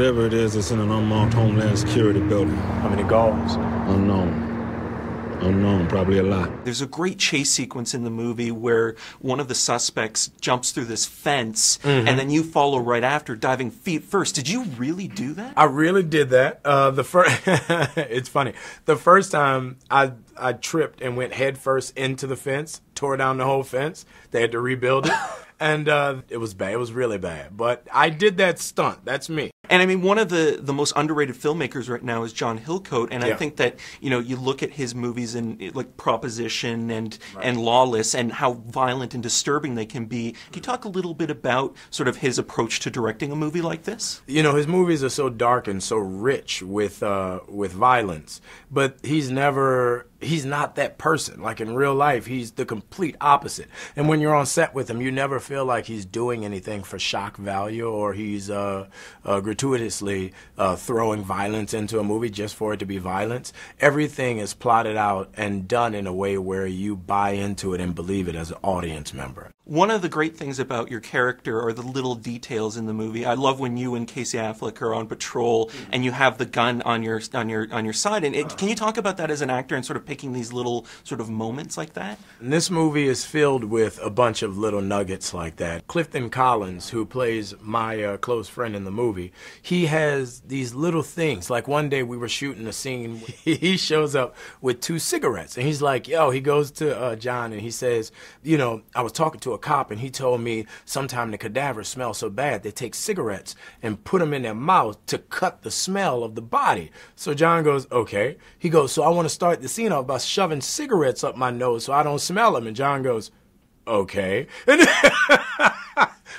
Whatever it is, it's in an unmarked Homeland Security building. How many guards? Unknown. Unknown, probably a lot. There's a great chase sequence in the movie where one of the suspects jumps through this fence, and then you follow right after, diving feet first. Did you really do that? I really did that. It's funny. The first time I tripped and went head first into the fence, tore down the whole fence. They had to rebuild it. And it was bad. It was really bad. But I did that stunt. That's me. And I mean, one of the most underrated filmmakers right now is John Hillcoat, and I think that, you know, you look at his movies in like Proposition and Lawless and how violent and disturbing they can be. Can you talk a little bit about sort of his approach to directing a movie like this? You know, his movies are so dark and so rich with violence, but he's not that person. Like in real life, he's the complete opposite. And when you're on set with him, you never feel like he's doing anything for shock value, or he's gratuitously throwing violence into a movie just for it to be violence. Everything is plotted out and done in a way where you buy into it and believe it as an audience member. One of the great things about your character are the little details in the movie. I love when you and Casey Affleck are on patrol and you have the gun on your side. And can you talk about that as an actor and sort of picking these little sort of moments like that? And this movie is filled with a bunch of little nuggets like that. Clifton Collins, who plays my close friend in the movie, he has these little things. Like one day we were shooting a scene, he shows up with 2 cigarettes, and he's like, yo, he goes to John and he says, you know, I was talking to a cop and he told me sometime the cadavers smell so bad they take cigarettes and put them in their mouth to cut the smell of the body. So John goes, okay. He goes, so I want to start the scene off by shoving cigarettes up my nose so I don't smell them. And John goes, okay.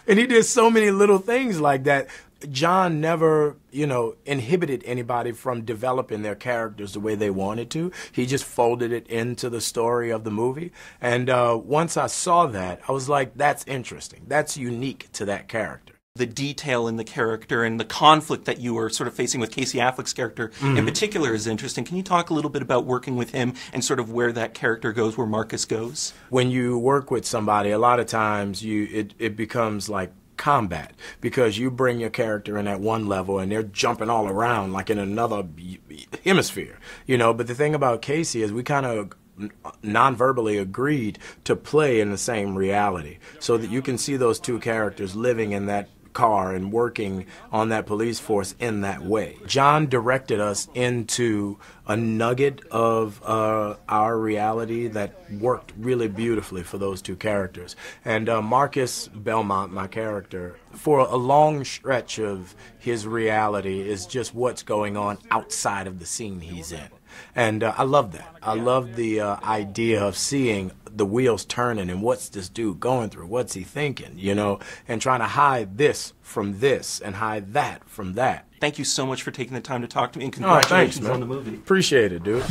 And he did so many little things like that. John never, you know, inhibited anybody from developing their characters the way they wanted to. He just folded it into the story of the movie. And once I saw that, I was like, that's interesting. That's unique to that character. The detail in the character and the conflict that you were sort of facing with Casey Affleck's character in particular is interesting. Can you talk a little bit about working with him and sort of where that character goes, where Marcus goes? When you work with somebody, a lot of times it becomes like combat, because you bring your character in at one level and they're jumping all around like in another hemisphere, you know. But the thing about Casey is we kind of non-verbally agreed to play in the same reality so that you can see those 2 characters living in that car and working on that police force in that way. John directed us into a nugget of our reality that worked really beautifully for those 2 characters. And Marcus Belmont, my character, for a long stretch of his reality is just what's going on outside of the scene he's in. And I love that. I love the idea of seeing the wheels turning and what's this dude going through, what's he thinking, you know, and trying to hide this from this and hide that from that. Thank you so much for taking the time to talk to me, and congratulations on the movie. Appreciate it, dude.